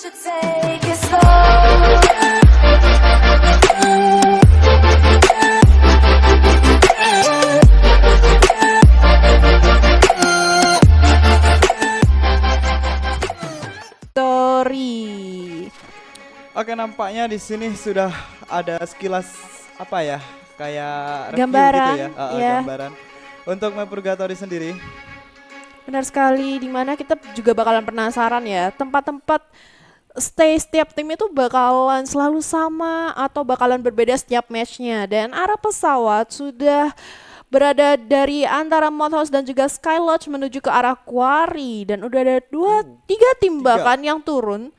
Oke, nampaknya di sini sudah ada sekilas apa ya, kayak review Gambaran, gitu ya, ya. gambaran untuk map Purgatory sendiri. Benar sekali, dimana kita juga bakalan penasaran ya, tempat-tempat stay setiap tim itu bakalan selalu sama atau bakalan berbeda setiap matchnya. Dan arah pesawat sudah berada dari antara Modhouse dan juga Sky Lodge menuju ke arah Quarry. Dan udah ada tiga tim bahkan yang turun.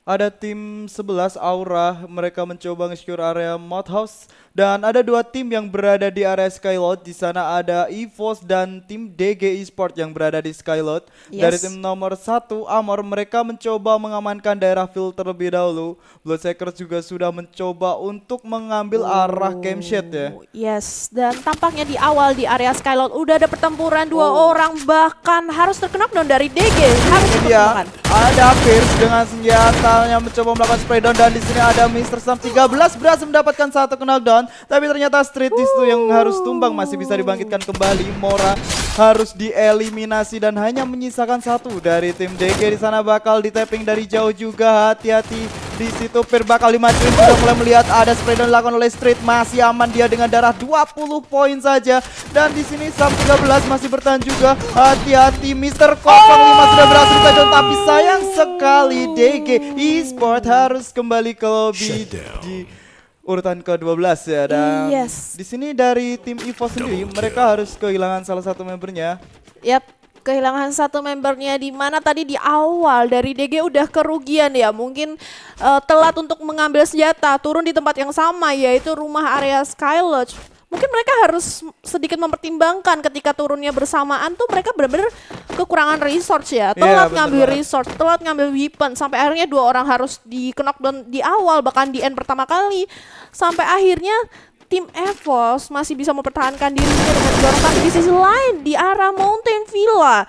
Ada tim 11 Aura, mereka mencoba nge-secure area Modhouse, dan ada dua tim yang berada di area Skylot. Di sana ada EVOS dan tim DG Esport yang berada di Skylot. Dari tim nomor 1 Amor, mereka mencoba mengamankan daerah field terlebih dahulu. Bloodseekers juga sudah mencoba untuk mengambil arah Camshed ya. Yes, dan tampaknya di awal di area Skylot udah ada pertempuran dua orang, bahkan harus terkena knockdown dari DG. Harus Ini dia, ada Pierce dengan senjatanya mencoba melakukan spray down, dan di sini ada Mr. Sam 13 berhasil mendapatkan satu knockdown, tapi ternyata Street itu yang harus tumbang, masih bisa dibangkitkan kembali. Mora harus dieliminasi dan hanya menyisakan satu dari tim DG. Di sana bakal di-tapping dari jauh juga, hati-hati di situ. Pir bakal dimajuin, sudah mulai melihat ada spray down dilakukan oleh Street, masih aman dia dengan darah 20 poin saja. Dan di sini Sam 13 masih bertahan juga, hati-hati. Mr. 05 sudah berhasil takedown, tapi sayang sekali DG Esport harus kembali ke lobby di urutan ke-12 ya. Dan di sini dari tim EVOS sendiri, mereka harus kehilangan salah satu membernya. Yap, kehilangan satu membernya, di mana tadi di awal dari DG udah kerugian ya, mungkin telat untuk mengambil senjata, turun di tempat yang sama yaitu rumah area Sky Lodge. Mungkin mereka harus sedikit mempertimbangkan ketika turunnya bersamaan tuh, mereka benar-benar kekurangan resource ya, telat ngambil resource, telat ngambil weapon, sampai akhirnya dua orang harus di knockdown di awal, bahkan di end pertama kali, sampai akhirnya tim EVOS masih bisa mempertahankan dirinya dengan dorong. Tapi di sisi lain di arah Mountain Villa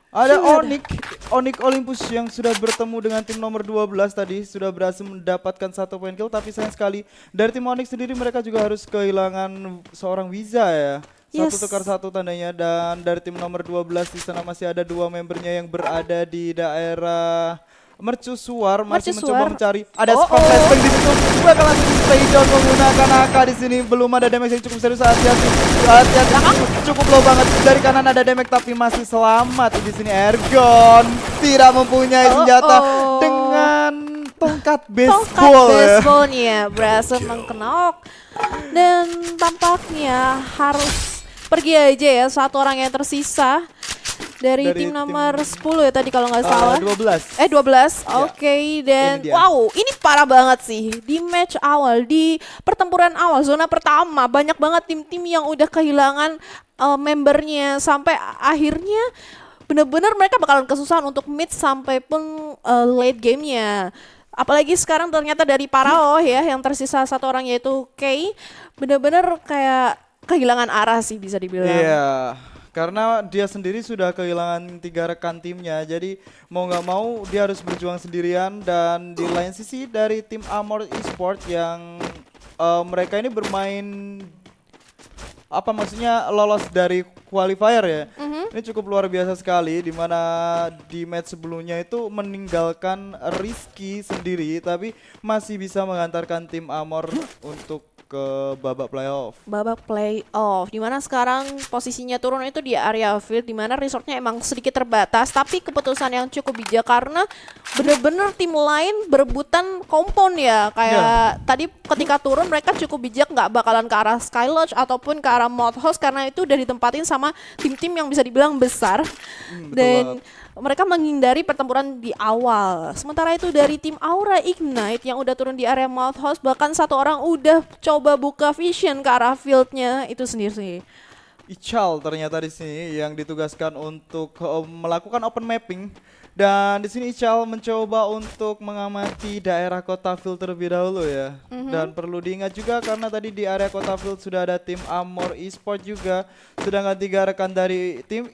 ada Onyx Olympus yang sudah bertemu dengan tim nomor 12 tadi, sudah berhasil mendapatkan satu poin kill, tapi sayang sekali dari tim Onyx sendiri mereka juga harus kehilangan seorang Wiza ya. Satu tukar satu tandanya. Dan dari tim nomor 12 di sana masih ada dua membernya yang berada di daerah Mercusuar, masih mencoba mencari. Ada spam flashbang di situ, bakal langsung spray down menggunakan AK di sini. Belum ada damage yang cukup serius, hati-hati cukup low banget. Dari kanan ada damage tapi masih selamat. Di sini Ergon tidak mempunyai senjata dengan tongkat baseballnya berhasil mengkenok, dan tampaknya harus pergi aja ya satu orang yang tersisa. Dari tim nomor 10 ya tadi kalau nggak salah. 12. 12. Oke, dan wow, ini parah banget sih. Di match awal, di pertempuran awal, zona pertama, banyak banget tim-tim yang udah kehilangan membernya, sampai akhirnya bener-bener mereka bakalan kesusahan untuk mid sampai pun late gamenya. Apalagi sekarang ternyata dari Parao ya, yang tersisa satu orang yaitu Kay, bener-bener kayak kehilangan arah sih bisa dibilang. Iya. Karena dia sendiri sudah kehilangan 3 rekan timnya, jadi mau nggak mau dia harus berjuang sendirian. Dan di lain sisi dari tim Amor Esport yang mereka ini bermain apa maksudnya lolos dari qualifier ya. Ini cukup luar biasa sekali, dimana di match sebelumnya itu meninggalkan Rizky sendiri, tapi masih bisa mengantarkan tim Amor untuk ke babak playoff. Dimana sekarang posisinya turun itu di area field, dimana resortnya emang sedikit terbatas, tapi keputusan yang cukup bijak karena bener-bener tim lain berebutan kompon ya. Kayak tadi ketika turun mereka cukup bijak, nggak bakalan ke arah Sky Lodge ataupun ke arah Modhouse karena itu udah ditempatin sama tim-tim yang bisa dibilang besar. Dan mereka menghindari pertempuran di awal. Sementara itu dari tim Aura Ignite yang udah turun di area Modhouse, bahkan satu orang udah coba buka vision ke arah fieldnya itu sendiri sih. Ichal ternyata di sini yang ditugaskan untuk melakukan open mapping. Dan di sini Ichal mencoba untuk mengamati daerah kota field terlebih dahulu ya. Dan perlu diingat juga karena tadi di area kota field sudah ada tim Amor Esport juga. Sedangkan 3 rekan dari tim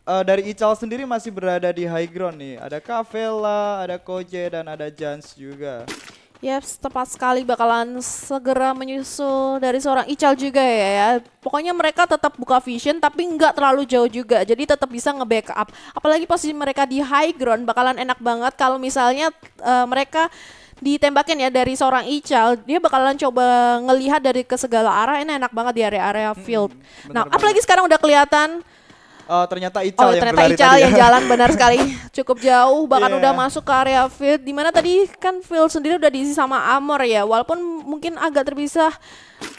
dari Ical sendiri masih berada di high ground nih. Ada Kavela, ada Koje, dan ada Jans juga. Yaps, tepat sekali bakalan segera menyusul dari seorang Ical juga ya. Pokoknya mereka tetap buka vision tapi nggak terlalu jauh juga. Jadi tetap bisa nge-backup. Apalagi posisi mereka di high ground bakalan enak banget kalau misalnya mereka ditembakin ya dari seorang Ical. Dia bakalan coba ngelihat dari ke segala arah. Ini enak banget di area-area field. Nah, bener apalagi sekarang udah kelihatan. Ternyata Ical yang Ternyata berlari Ical tadi yang ya. jalan benar sekali. Cukup jauh, bahkan Iya. udah masuk ke area field. Dimana tadi kan field sendiri udah diisi sama Amor ya. Walaupun mungkin agak terpisah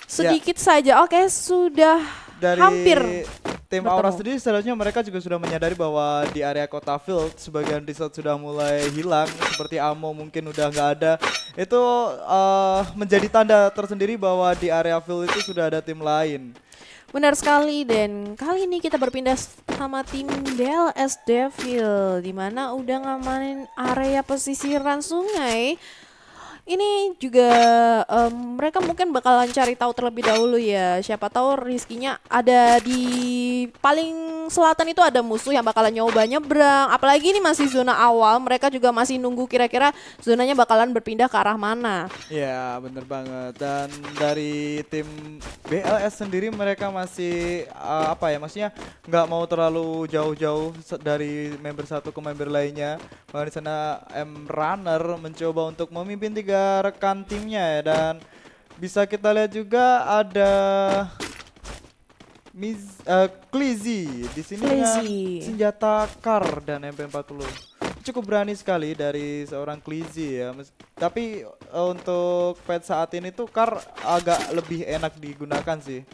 sedikit saja. Oke, sudah Dari hampir tim bertemu. Aura sendiri seharusnya mereka juga sudah menyadari bahwa di area kota field sebagian resort sudah mulai hilang, seperti ammo mungkin udah nggak ada. Itu menjadi tanda tersendiri bahwa di area field itu sudah ada tim lain. Benar sekali, dan kali ini kita berpindah sama tim BLS Devil, dimana udah ngamanin area pesisiran sungai. Ini juga mereka mungkin bakalan cari tahu terlebih dahulu ya. Siapa tahu rizkinya ada di paling selatan itu ada musuh yang bakalan nyoba nyebrang. Apalagi ini masih zona awal, mereka juga masih nunggu kira-kira zonanya bakalan berpindah ke arah mana. Ya bener banget. Dan dari tim BLS sendiri mereka masih apa ya, maksudnya nggak mau terlalu jauh-jauh dari member satu ke member lainnya. Bahkan di sana M Runner mencoba untuk memimpin tiga rekan timnya ya, dan bisa kita lihat juga ada Clizzy di sini dengan Clizzy. senjata Kar dan MP40. Cukup berani sekali dari seorang Clizzy ya. Tapi untuk pet saat ini tuh Kar agak lebih enak digunakan sih.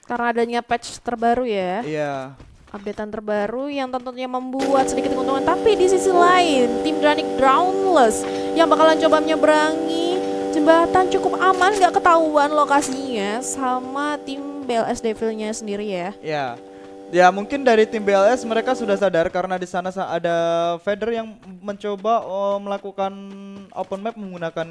Karena adanya patch terbaru ya. Iya. Updatean terbaru yang tentunya membuat sedikit keuntungan. Tapi di sisi lain, tim Dranic Drownless yang bakalan coba menyeberangi jembatan cukup aman, gak ketahuan lokasinya sama tim BLS Devil-nya sendiri ya. Ya. Ya mungkin dari tim BLS mereka sudah sadar karena di sana ada Vader yang mencoba melakukan open map menggunakan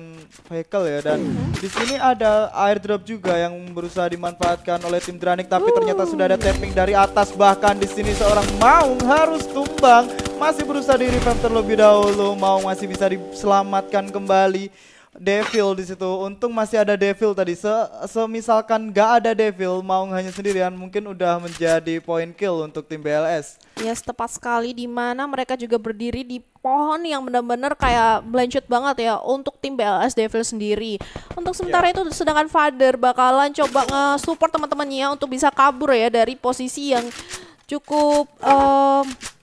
vehicle ya, dan di sini ada airdrop juga yang berusaha dimanfaatkan oleh tim Dranic, tapi ternyata sudah ada tapping dari atas. Bahkan di sini seorang Maung harus tumbang, masih berusaha di revive terlebih dahulu. Maung masih bisa diselamatkan kembali. Devil di situ, untung masih ada Devil tadi. Semisalkan gak ada Devil, Maung hanya sendirian, mungkin udah menjadi point kill untuk tim BLS. Yes, tepat sekali, di mana mereka juga berdiri di pohon yang benar-benar kayak blanchot banget ya untuk tim BLS Devil sendiri. Untuk sementara itu sedangkan Father bakalan coba nge-support teman-temannya untuk bisa kabur ya dari posisi yang cukup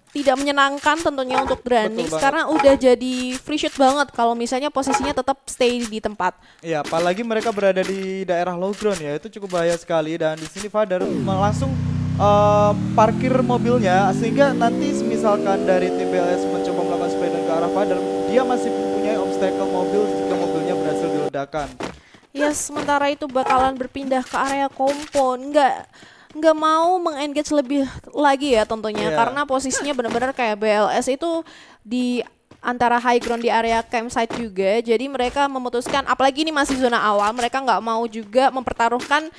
tidak menyenangkan tentunya untuk Dranix, karena udah jadi free shoot banget kalau misalnya posisinya tetap stay di tempat. Iya, apalagi mereka berada di daerah low ground ya, itu cukup bahaya sekali. Dan di sini Father langsung parkir mobilnya, sehingga nanti misalkan dari tim BLS mencoba melakukan spray ke arah Father, dia masih mempunyai obstacle mobil jika mobilnya berhasil diledakkan. Yes, sementara itu bakalan berpindah ke area kompon, nggak mau mengengage lebih lagi ya tentunya, karena posisinya benar-benar kayak BLS itu di antara high ground di area campsite juga. Jadi mereka memutuskan, apalagi ini masih zona awal, mereka nggak mau juga mempertaruhkan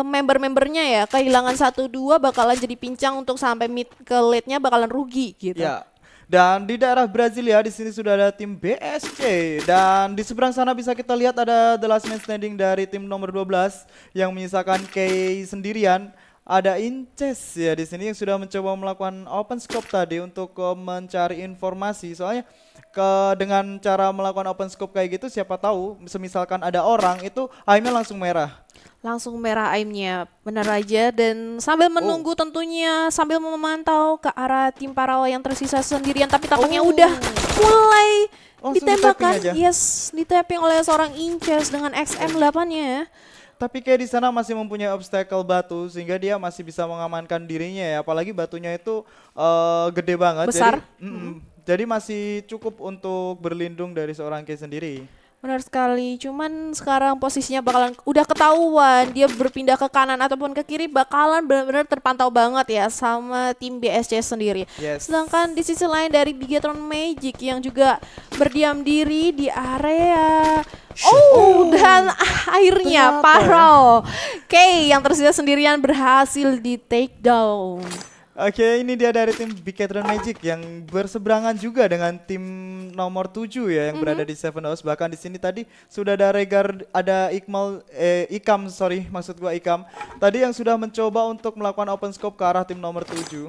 member-membernya ya. Kehilangan 1-2 bakalan jadi pincang untuk sampai mid ke late-nya bakalan rugi gitu. Ya. Dan di daerah Brasilia di sini sudah ada tim BSC, dan di seberang sana bisa kita lihat ada the last man standing dari tim nomor 12 yang menyisakan Kay sendirian. Ada Inces ya di sini yang sudah mencoba melakukan open scope tadi untuk mencari informasi. Soalnya dengan cara melakukan open scope kayak gitu, siapa tahu semisalkan ada orang itu aimnya langsung merah. Langsung merah aimnya, benar aja. Dan sambil menunggu tentunya, sambil memantau ke arah tim Parawa yang tersisa sendirian, tapi tampaknya udah mulai ditembakkan. Yes, ditapping oleh seorang Inces dengan XM8-nya ya. Tapi kayak di sana masih mempunyai obstacle batu sehingga dia masih bisa mengamankan dirinya ya. Apalagi batunya itu gede banget. Besar. Jadi masih cukup untuk berlindung dari seorang Kay sendiri. Benar sekali, cuman sekarang posisinya bakalan udah ketahuan dia berpindah ke kanan ataupun ke kiri, bakalan benar-benar terpantau banget ya sama tim BSC sendiri. Yes. Sedangkan di sisi lain dari Bigetron Magic yang juga berdiam diri di area dan akhirnya Paro Kay yang tersisa sendirian berhasil di take down. Oke, ini dia dari tim Bigetron Magic yang berseberangan juga dengan tim nomor 7 ya yang berada di Seven House. Bahkan di sini tadi sudah ada Regar, ada Ikam, sorry maksud gua Ikam. Tadi yang sudah mencoba untuk melakukan open scope ke arah tim nomor 7.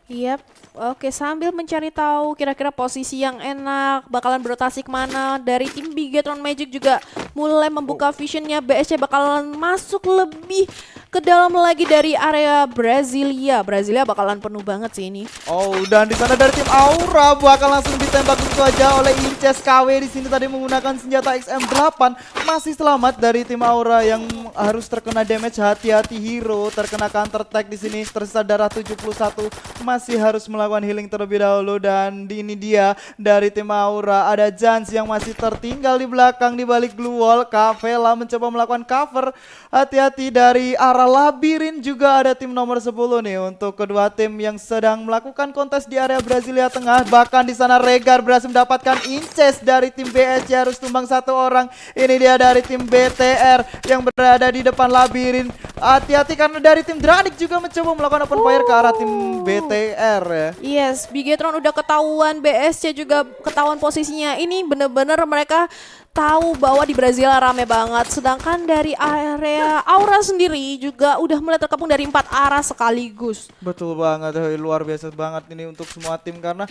Yap, oke, sambil mencari tahu kira-kira posisi yang enak bakalan berotasi kemana. Dari tim Bigetron Magic juga mulai membuka visionnya. BSC bakalan masuk lebih ke dalam lagi dari area Brasilia. Brasilia bakalan penuh banget sih ini. Oh, dan di sana dari tim Aura bakal langsung ditembak begitu aja oleh Inces KW di sini tadi menggunakan senjata XM8. Masih selamat dari tim Aura yang harus terkena damage. Hati-hati hero terkena counter attack di sini. Tersisa darah 71. Masih harus melakukan healing terlebih dahulu, dan ini dia dari tim Aura ada Jans yang masih tertinggal di belakang di balik glue wall. Kavela mencoba melakukan cover. Hati-hati dari arah labirin juga ada tim nomor 10 nih untuk kedua tim yang sedang melakukan kontes di area Brasilia Tengah. Bahkan di sana Regar berhasil mendapatkan inces dari tim BSC, harus tumbang satu orang. Ini dia dari tim BTR yang berada di depan labirin. Hati-hati karena dari tim Dranik juga mencoba melakukan open fire ke arah tim BTR ya. Yes, Bigetron udah ketahuan, BSC juga ketahuan posisinya. Ini bener-bener mereka tahu bahwa di Brazil rame banget. Sedangkan dari area Aura sendiri juga udah mulai terkepung dari 4 arah sekaligus. Betul banget, luar biasa banget ini untuk semua tim karena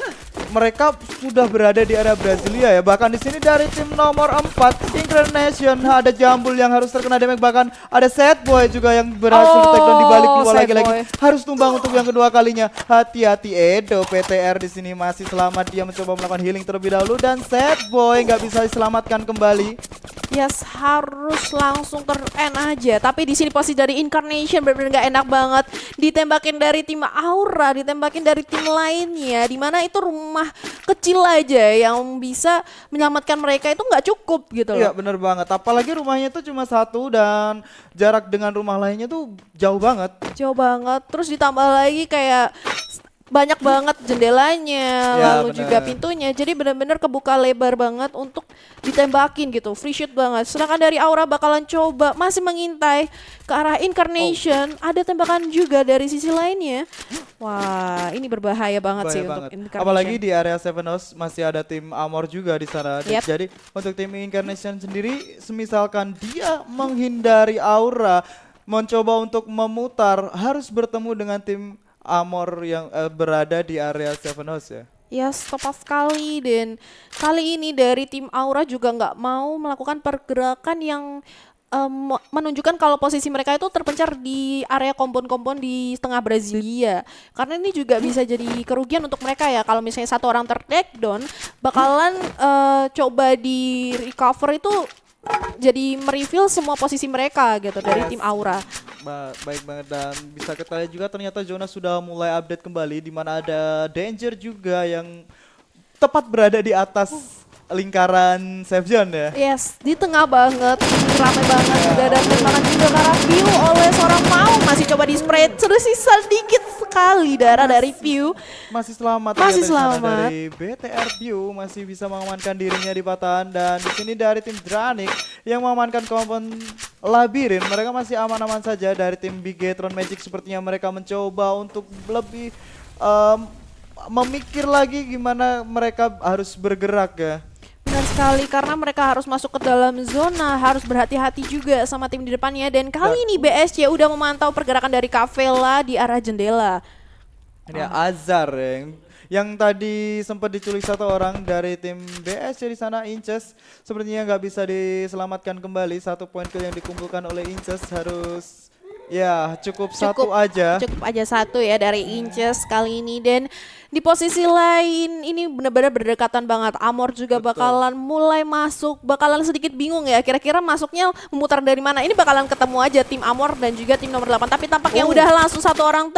mereka sudah berada di area Brasilia ya. Bahkan di sini dari tim nomor 4 Incarnation ada Jambul yang harus terkena damage, bahkan ada Sad Boy juga yang berhasil take down di balik luar lagi-lagi. Harus tumbang untuk yang kedua kalinya. Hati-hati Edo PTR di sini masih selamat, dia mencoba melakukan healing terlebih dahulu dan Sad Boy nggak bisa diselamatkan kembali. Yes, harus langsung ter-end aja. Tapi di sini posisi dari Incarnation benar-benar nggak enak banget. Ditembakin dari tim Aura, ditembakin dari tim lainnya. Dimana itu rumah kecil aja yang bisa menyelamatkan mereka itu nggak cukup gitu loh. Iya bener banget. Apalagi rumahnya itu cuma satu dan jarak dengan rumah lainnya tuh jauh banget. Jauh banget. Terus ditambah lagi kayak banyak banget jendelanya, Ya, lalu bener. juga pintunya. Jadi benar-benar kebuka lebar banget untuk ditembakin gitu. Free shoot banget. Sedangkan dari Aura bakalan coba masih mengintai ke arah Incarnation. Ada tembakan juga dari sisi lainnya. Wah, ini berbahaya banget sih Bahaya untuk banget. Incarnation. Apalagi di area Seven House masih ada tim Amor juga di sana. Yep. Jadi untuk tim Incarnation sendiri, semisalkan dia menghindari Aura, mencoba untuk memutar, harus bertemu dengan tim Amor yang berada di area Seven House ya. Ya, tepat sekali. Dan kali ini dari tim Aura juga nggak mau melakukan pergerakan yang menunjukkan kalau posisi mereka itu terpencar di area kompon-kompon di tengah Brasilia. Karena ini juga bisa jadi kerugian untuk mereka ya. Kalau misalnya satu orang ter-take down, bakalan coba di recover itu jadi mereveal semua posisi mereka gitu dari tim Aura. Baik banget, dan bisa kita lihat juga ternyata Jonas sudah mulai update kembali, di mana ada Danger juga yang tepat berada di atas lingkaran safe zone ya. Yes, di tengah banget, ramai banget juga, dan tembakan juga ke arah View oleh seorang Mau, masih coba di spray, tersisa dikit sekali darah dari View. Masih selamat. Masih ternyata di sana selamat. Dari BTR View masih bisa mengamankan dirinya di patahan, dan di sini dari tim Dranik yang mengamankan kompon labirin, mereka masih aman-aman saja. Dari tim Bigetron Magic sepertinya mereka mencoba untuk lebih memikir lagi gimana mereka harus bergerak ya. Benar sekali, karena mereka harus masuk ke dalam zona, harus berhati-hati juga sama tim di depannya. Dan kali ini BSC udah memantau pergerakan dari Kavela di arah jendela. Ini Azar yang tadi sempat diculik satu orang dari tim BSC di sana. Inces sepertinya nggak bisa diselamatkan kembali. 1 poin kill yang dikumpulkan oleh Inces harus ya cukup satu aja. Cukup aja satu ya dari Inces kali ini. Dan di posisi lain ini benar-benar berdekatan banget. Amor juga bakalan mulai masuk, bakalan sedikit bingung ya. Kira-kira masuknya memutar dari mana? Ini bakalan ketemu aja tim Amor dan juga tim nomor 8. Tapi tampaknya udah langsung satu orang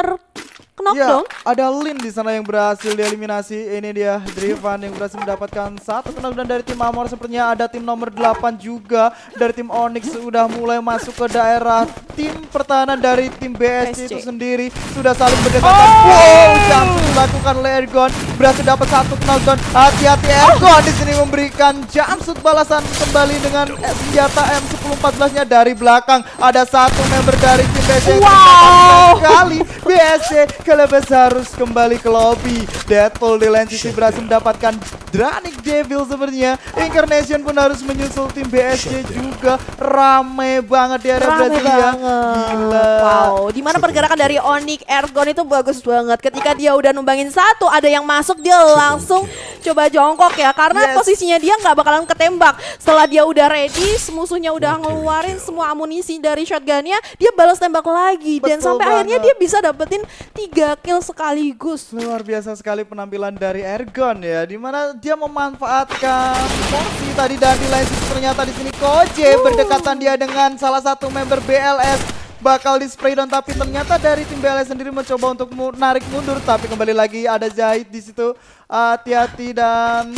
knockdown. Ya, ada Lin di sana yang berhasil dieliminasi. Ini dia Drivan yang berhasil mendapatkan 1 knockdown dari tim Amor. Sepertinya ada tim nomor 8 juga dari tim Onyx sudah mulai masuk ke daerah tim pertahanan dari tim BSC itu sendiri. Sudah saling berdekatan. Wow, langsung dilakukan oleh Ergon, berhasil dapat 1 knockdown. Hati-hati Ergon di sini memberikan jumpsuit balasan kembali dengan senjata M1014-nya dari belakang. Ada 1 member dari tim BSC yang sekali BSC Kelebes harus kembali ke lobby. Deadpool di lane sisi berhasil mendapatkan Dranic Devil sepertinya. Incarnation pun harus menyusul tim BSC juga. Rame banget di area Brasilia. Gila. Wow, dimana pergerakan dari Onyx Ergon itu bagus banget. Ketika dia udah numbangin satu, ada yang masuk dia langsung coba jongkok ya. Karena posisinya dia nggak bakalan ketembak. Setelah dia udah ready, musuhnya udah ngeluarin semua amunisi dari shotgunnya, dia balas tembak lagi. Dan Betul sampai akhirnya banget. dia bisa dapetin 3 kill sekaligus. Luar biasa sekali penampilan dari Ergon ya, dimana dia memanfaatkan porsi tadi dan di lain sisi ternyata di sini Koje berdekatan dia dengan salah satu member BLS bakal di spray down, tapi ternyata dari tim BLS sendiri mencoba untuk narik mundur, tapi kembali lagi ada Zahid di situ. Hati-hati dan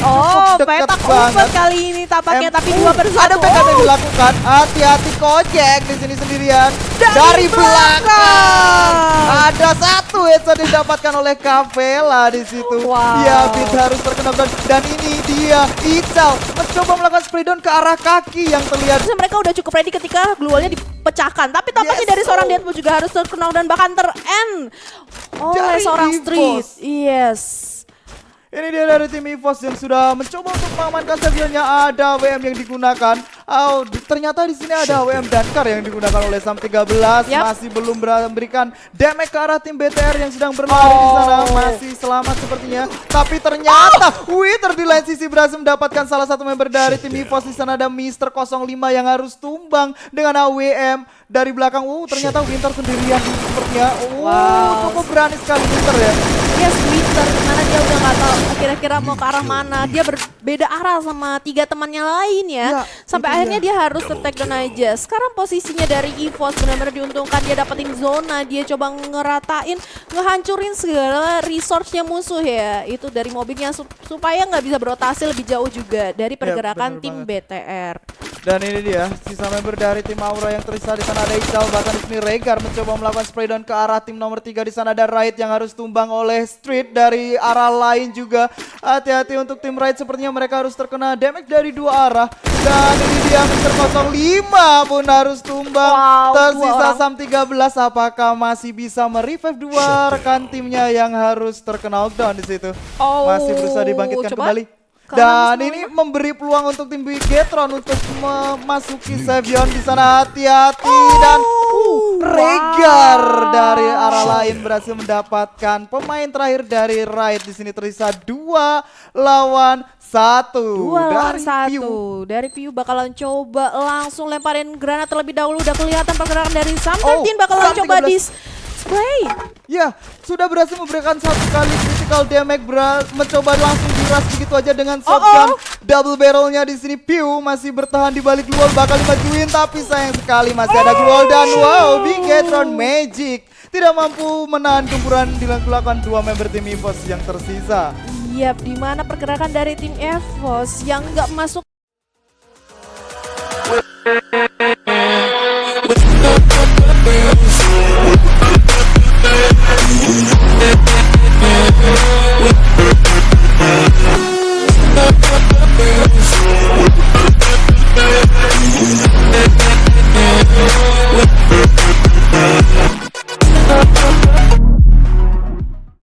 Oh, cukup dekat petak banget. umpet kali ini tampaknya, tapi 2 per 1. Ada PKT yang dilakukan. Hati-hati Kojek di sini sendirian. Dari belakang. Ada satu headshot didapatkan oleh Kavela di situ. Wow. Dia Beat harus terkena dan ini dia Ical mencoba melakukan spray down ke arah kaki yang terlihat. Harusnya mereka udah cukup ready ketika glualnya dipecahkan, tapi tampaknya Yes. dari seorang Deadpool juga harus terkenal dan bahkan ter-end oleh Dari seorang EVOS. Street. Yes. Ini dia dari tim EVOS yang sudah mencoba untuk mengamankan Savionnya. Ada WM yang digunakan. Ternyata di sini ada WM Dankar yang digunakan oleh Sam 13. Yap. Masih belum memberikan damage ke arah tim BTR yang sedang berlari di sana. Masih selamat sepertinya. Tapi ternyata Wither di lain sisi berhasil mendapatkan salah satu member dari tim EVOS. Di sana ada Mister 05 yang harus tumbang dengan AWM dari belakang. Ternyata Winter sendirian sepertinya. Wow. Cukup berani sekali Winter ya. Yes, Winter, dimana dia udah nggak tahu kira-kira mau ke arah mana. Dia berbeda arah sama 3 temannya lain ya. Ya, Sampai itu akhirnya dia harus take down aja. Sekarang posisinya dari EVOS benar-benar diuntungkan. Dia dapetin zona, dia coba ngeratain, ngehancurin segala resource-nya musuh ya. Itu dari mobilnya supaya nggak bisa berotasi lebih jauh juga dari pergerakan bener tim banget. BTR. Dan ini dia sisa member dari tim Aura yang tersisa. Di sana ada Ical, bahkan di sini Regar mencoba melakukan spray down ke arah tim nomor 3. Di sana ada Raid yang harus tumbang oleh Street dari arah lain juga. Hati-hati untuk tim Raid, sepertinya mereka harus terkena damage dari 2 arah. Dan ini dia Mister 05 pun harus tumbang. Wow, Tersisa 2 orang. Sam 13, apakah masih bisa merevive 2 rekan timnya yang harus terkena knockdown di situ? Masih berusaha dibangkitkan coba. kembali. Karena Dan ini memberi peluang untuk tim Bigetron untuk memasuki Savion di sana. Hati-hati dan Regar dari arah lain berhasil mendapatkan pemain terakhir dari Raid. Di sini tersisa 2 lawan 1. 2 lawan Dari 1. Piu. Dari Piu bakalan coba langsung lemparin granat terlebih dahulu. Udah kelihatan pergerakan dari Sam 13 bakalan Sam coba 13. di spray. Ya, sudah berhasil memberikan 1 kali critical damage, mencoba langsung diras begitu aja dengan shotgun. Double barrelnya di sini. Piu masih bertahan di balik Glual, bakal dimajuin, tapi sayang sekali masih ada Glual dan wow, Bigetron Magic tidak mampu menahan gempuran dilakukan 2 member tim EVOS yang tersisa. Yap, di mana pergerakan dari tim EVOS yang nggak masuk. We'll be right back.